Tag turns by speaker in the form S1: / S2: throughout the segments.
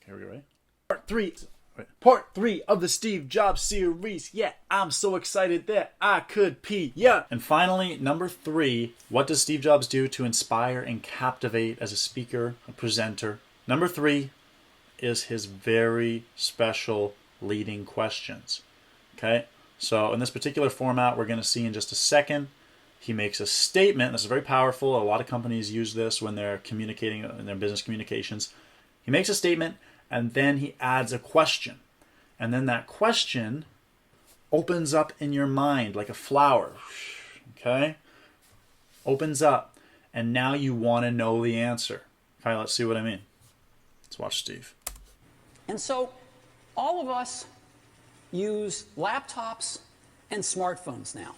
S1: Here we go, ready? Part three of the Steve Jobs series. Yeah, I'm so excited that I could pee. Yeah. And finally, number 3, what does Steve Jobs do to inspire and captivate as a speaker, a presenter? Number 3 is his very special leading questions. Okay? So in this particular format, we're going to see in just a second, he makes a statement. This is very powerful. A lot of companies use this when they're communicating in their business communications. He makes a statement, and then he adds a question. And then that question opens up in your mind like a flower. Okay? Opens up. And now you want to know the answer. Okay, let's see what I mean. Let's watch Steve.
S2: And so all of us use laptops and smartphones now.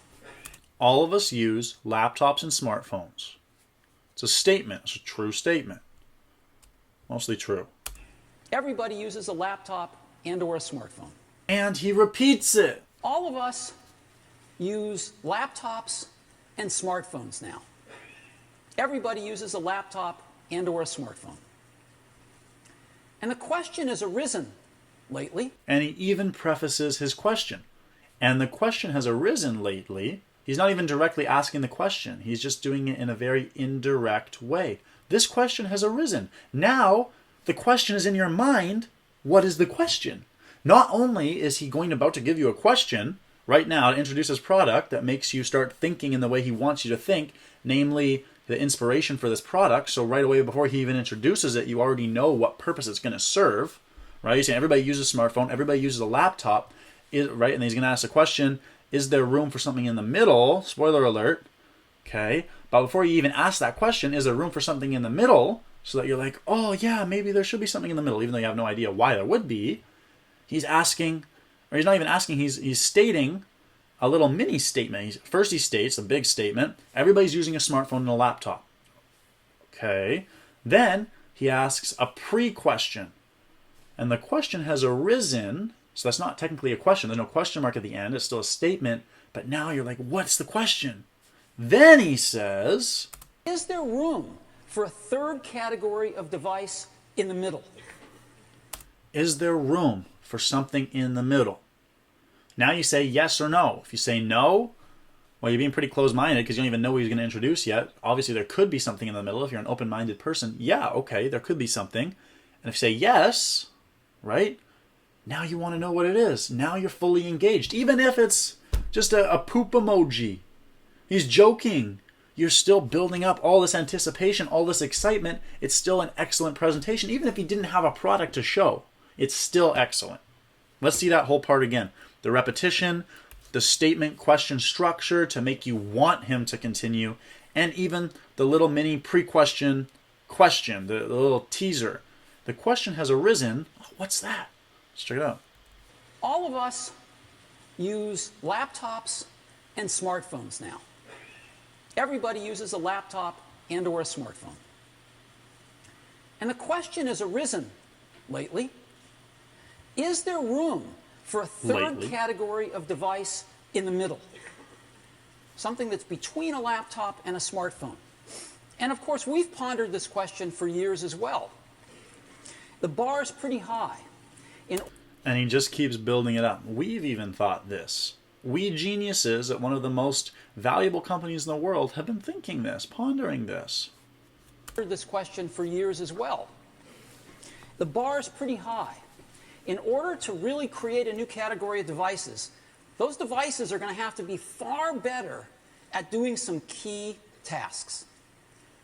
S1: All of us use laptops and smartphones. It's a statement. It's a true statement. Mostly true.
S2: Everybody uses a laptop and or a smartphone.
S1: And he repeats it.
S2: All of us use laptops and smartphones now. Everybody uses a laptop and or a smartphone. And the question has arisen lately.
S1: And he even prefaces his question. And the question has arisen lately. He's not even directly asking the question. He's just doing it in a very indirect way. This question has arisen. Now, the question is in your mind. What is the question? Not only is he about to give you a question right now to introduce his product that makes you start thinking in the way he wants you to think, namely the inspiration for this product. So right away before he even introduces it, you already know what purpose it's going to serve. Right? He's saying everybody uses a smartphone, everybody uses a laptop, right? And he's going to ask the question, is there room for something in the middle? Spoiler alert. Okay. But before you even ask that question, is there room for something in the middle? So that you're like, oh yeah, maybe there should be something in the middle, even though you have no idea why there would be. He's asking, or he's not even asking, he's stating a little mini statement. First he states a big statement. Everybody's using a smartphone and a laptop. Okay. Then he asks a pre-question. And the question has arisen. So that's not technically a question. There's no question mark at the end. It's still a statement. But now you're like, what's the question? Then he says,
S2: is there room for a third category of device in the middle?
S1: Is there room for something in the middle? Now you say yes or no. If you say no, well, you're being pretty closed-minded because you don't even know what he's going to introduce yet. Obviously, there could be something in the middle. If you're an open-minded person, yeah, okay, there could be something. And if you say yes, right, now you want to know what it is. Now you're fully engaged. Even if it's just a poop emoji. He's joking. You're still building up all this anticipation, all this excitement. It's still an excellent presentation. Even if he didn't have a product to show, it's still excellent. Let's see that whole part again. The repetition, the statement question structure to make you want him to continue, and even the little mini pre-question question, the little teaser. The question has arisen. Oh, what's that? Let's check it out.
S2: All of us use laptops and smartphones now. Everybody uses a laptop and or a smartphone. And the question has arisen lately, is there room for a third category of device in the middle? Something that's between a laptop and a smartphone. And of course, we've pondered this question for years as well. The bar is pretty high.
S1: And he just keeps building it up. We've even thought this. We geniuses at one of the most valuable companies in the world have been thinking this, pondering this.
S2: This question for years as well. The bar is pretty high. In order to really create a new category of devices, those devices are going to have to be far better at doing some key tasks.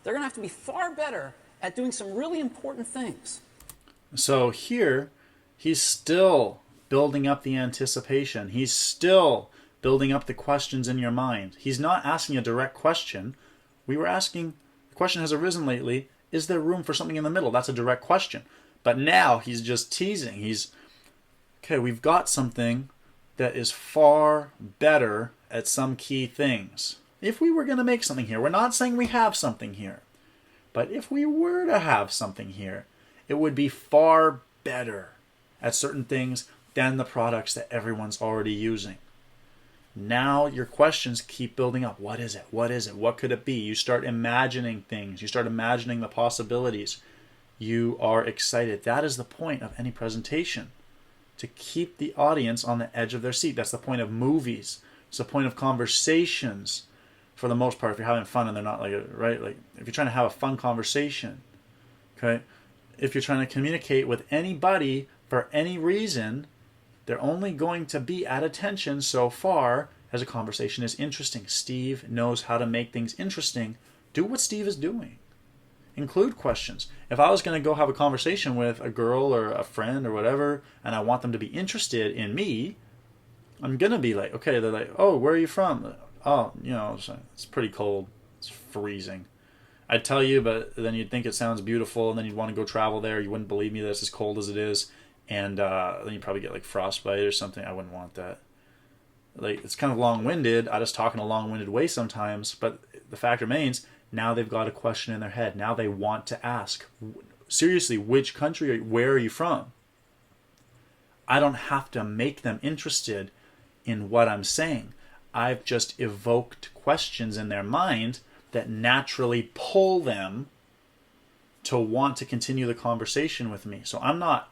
S2: They're going to have to be far better at doing some really important things.
S1: So here, he's still building up the anticipation. He's still building up the questions in your mind. He's not asking a direct question. We were asking, the question has arisen lately, is there room for something in the middle? That's a direct question. But now he's just teasing. Okay, we've got something that is far better at some key things. If we were going to make something here, we're not saying we have something here. But if we were to have something here, it would be far better at certain things than the products that everyone's already using. Now your questions keep building up. What is it? What is it? What could it be? You start imagining things. You start imagining the possibilities. you are excited. That is the point of any presentation, to keep the audience on the edge of their seat. That's the point of movies. It's the point of conversations, for the most part, if you're having fun and they're not right? Like if you're trying to have a fun conversation, okay? If you're trying to communicate with anybody for any reason, they're only going to be at attention so far as a conversation is interesting. Steve knows how to make things interesting. Do what Steve is doing. Include questions. If I was going to go have a conversation with a girl or a friend or whatever, and I want them to be interested in me, I'm going to be like, okay, they're like, oh, where are you from? Oh, it's pretty cold. It's freezing. I'd tell you, but then you'd think it sounds beautiful, and then you'd want to go travel there. You wouldn't believe me that it's as cold as it is, and then you'd probably get like frostbite or something. I wouldn't want that. Like, it's kind of long-winded. I just talk in a long-winded way sometimes, but the fact remains, now they've got a question in their head. Now they want to ask, seriously, which country, where are you from? I don't have to make them interested in what I'm saying. I've just evoked questions in their mind that naturally pull them to want to continue the conversation with me. So I'm not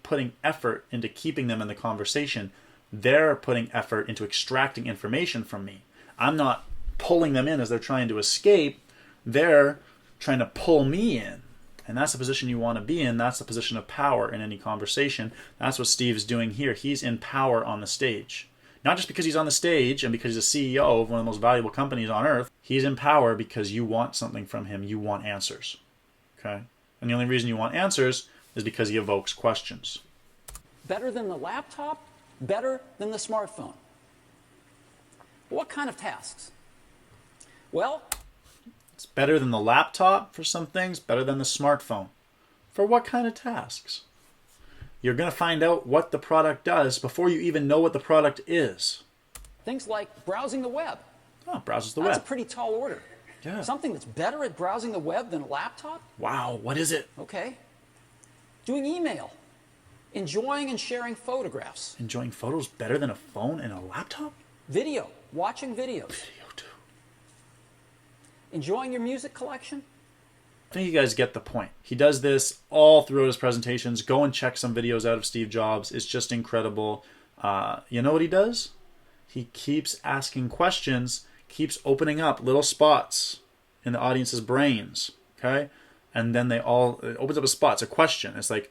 S1: putting effort into keeping them in the conversation. They're putting effort into extracting information from me. I'm not pulling them in as they're trying to escape. They're trying to pull me in. And that's the position you want to be in. That's the position of power in any conversation. That's what Steve's doing here. He's in power on the stage. Not just because he's on the stage and because he's a CEO of one of the most valuable companies on earth. He's in power because you want something from him. You want answers. Okay? And the only reason you want answers is because he evokes questions.
S2: Better than the laptop? Better than the smartphone? What kind of tasks? Well,
S1: it's better than the laptop for some things, better than the smartphone. For what kind of tasks? You're going to find out what the product does before you even know what the product is.
S2: Things like browsing the web.
S1: Oh, browses the
S2: That's
S1: web.
S2: a pretty tall order.
S1: Yeah.
S2: Something that's better at browsing the web than a laptop?
S1: Wow, what is it?
S2: Okay. Doing email. Enjoying and sharing photographs.
S1: Enjoying photos better than a phone and a laptop?
S2: Video. Watching videos.
S1: Video too.
S2: Enjoying your music collection?
S1: I think you guys get the point. He does this all throughout his presentations. Go and check some videos out of Steve Jobs. It's just incredible. You know what he does? He keeps asking questions, keeps opening up little spots in the audience's brains. Okay? And then it opens up a spot. It's a question. It's like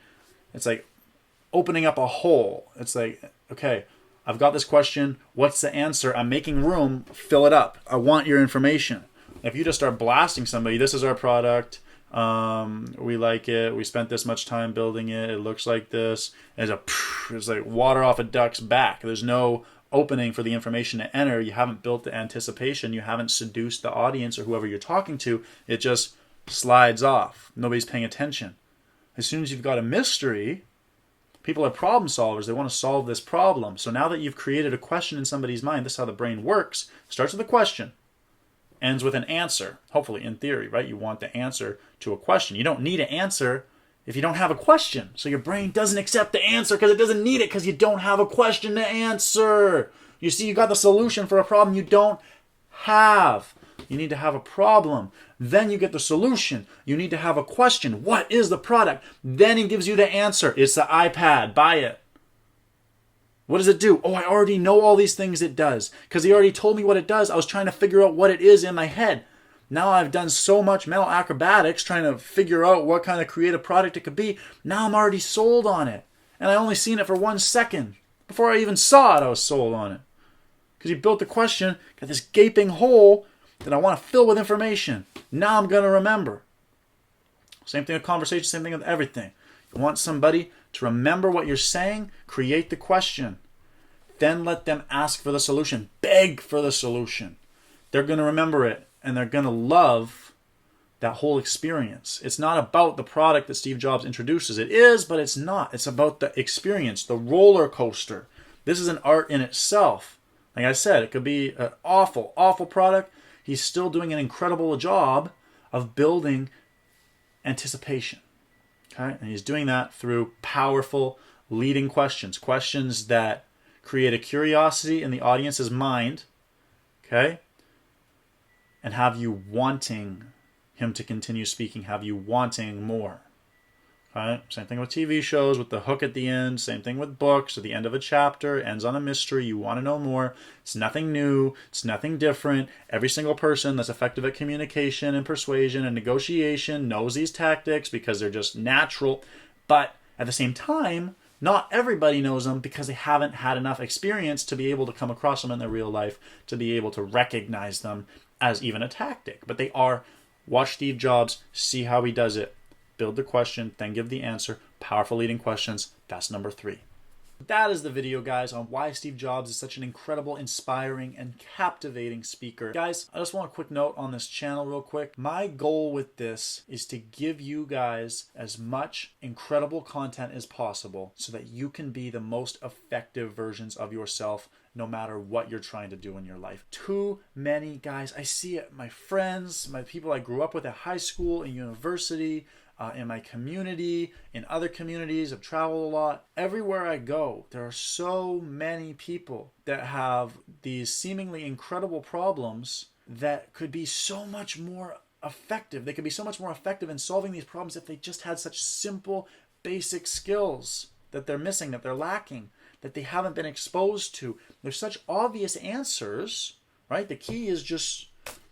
S1: opening up a hole. It's like, okay, I've got this question. What's the answer? I'm making room. Fill it up. I want your information. If you just start blasting somebody, this is our product. We like it. We spent this much time building it. It looks like this. It's like water off a duck's back. There's no opening for the information to enter. You haven't built the anticipation. You haven't seduced the audience or whoever you're talking to. It just slides off. Nobody's paying attention. As soon as you've got a mystery, people are problem solvers. They want to solve this problem. So now that you've created a question in somebody's mind, this is how the brain works. Starts with a question. Ends with an answer, hopefully, in theory, right? You want the answer to a question. You don't need an answer if you don't have a question. So your brain doesn't accept the answer because it doesn't need it because you don't have a question to answer. You see, you got the solution for a problem you don't have. You need to have a problem. Then you get the solution. You need to have a question. What is the product? Then he gives you the answer. It's the iPad. Buy it. What does it do? Oh, I already know all these things it does. Because he already told me what it does. I was trying to figure out what it is in my head. Now I've done so much mental acrobatics trying to figure out what kind of creative product it could be. Now I'm already sold on it. And I only seen it for 1 second. Before I even saw it, I was sold on it. Because he built the question, got this gaping hole that I want to fill with information. Now I'm going to remember. Same thing with conversation, same thing with everything. You want somebody to remember what you're saying, create the question. Then let them ask for the solution. Beg for the solution. They're going to remember it, and they're going to love that whole experience. It's not about the product that Steve Jobs introduces. It is, but it's not. It's about the experience, the roller coaster. This is an art in itself. Like I said, it could be an awful, awful product. He's still doing an incredible job of building anticipation. Okay? And he's doing that through powerful leading questions. Questions that create a curiosity in the audience's mind. Okay? And have you wanting him to continue speaking. Have you wanting more. Right? Same thing with TV shows with the hook at the end. Same thing with books. At the end of a chapter, ends on a mystery. You want to know more. It's nothing new. It's nothing different. Every single person that's effective at communication and persuasion and negotiation knows these tactics because they're just natural. But at the same time, not everybody knows them because they haven't had enough experience to be able to come across them in their real life, to be able to recognize them as even a tactic. But they are. Watch Steve Jobs, see how he does it. Build the question, then give the answer. Powerful leading questions. That's number 3. That is the video, guys, on why Steve Jobs is such an incredible, inspiring, and captivating speaker. Guys, I just want a quick note on this channel real quick. My goal with this is to give you guys as much incredible content as possible so that you can be the most effective versions of yourself no matter what you're trying to do in your life. Too many guys, I see it, my friends, my people I grew up with at high school and university, in my community, in other communities, I've traveled a lot. Everywhere I go, there are so many people that have these seemingly incredible problems that could be so much more effective. They could be so much more effective in solving these problems if they just had such simple, basic skills that they're missing, that they're lacking, that they haven't been exposed to. There's such obvious answers, right? The key is just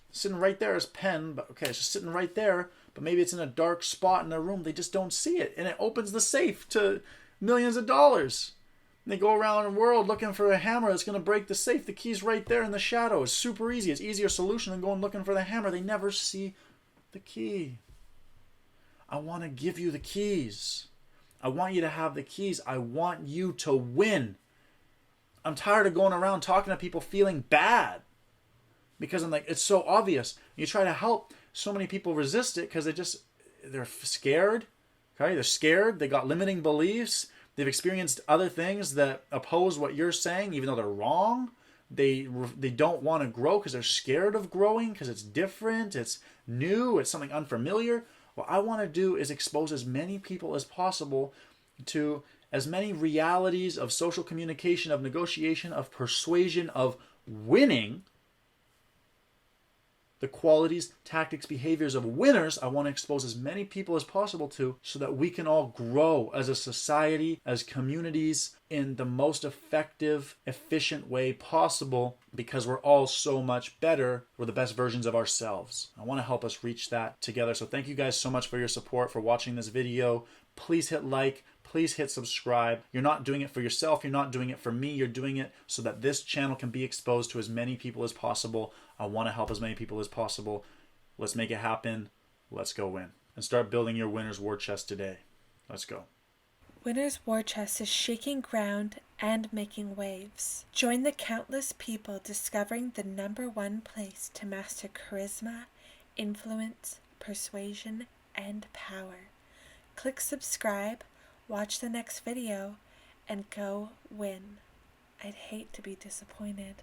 S1: sitting right there as pen, but okay, it's just sitting right there, but maybe it's in a dark spot in their room. They just don't see it, and it opens the safe to millions of dollars. And they go around the world looking for a hammer that's going to break the safe. The key's right there in the shadow. It's super easy. It's easier solution than going looking for the hammer. They never see the key. I want to give you the keys. I want you to have the keys. I want you to win. I'm tired of going around talking to people feeling bad because I'm like, it's so obvious. You try to help. So many people resist it because they're scared. Okay, they're scared. They got limiting beliefs. They've experienced other things that oppose what you're saying, even though they're wrong. They don't want to grow because they're scared of growing because it's different, it's new, it's something unfamiliar. What I want to do is expose as many people as possible to as many realities of social communication, of negotiation, of persuasion, of winning. The qualities, tactics, behaviors of winners, I want to expose as many people as possible to so that we can all grow as a society, as communities in the most effective, efficient way possible because we're all so much better. We're the best versions of ourselves. I want to help us reach that together. So thank you guys so much for your support, for watching this video. Please hit like. Please hit subscribe. You're not doing it for yourself. You're not doing it for me. You're doing it so that this channel can be exposed to as many people as possible. I want to help as many people as possible. Let's make it happen. Let's go win. And start building your winner's war chest today. Let's go.
S3: Winner's Warchest is shaking ground and making waves. Join the countless people discovering the #1 place to master charisma, influence, persuasion, and power. Click subscribe, watch the next video, and go win. I'd hate to be disappointed.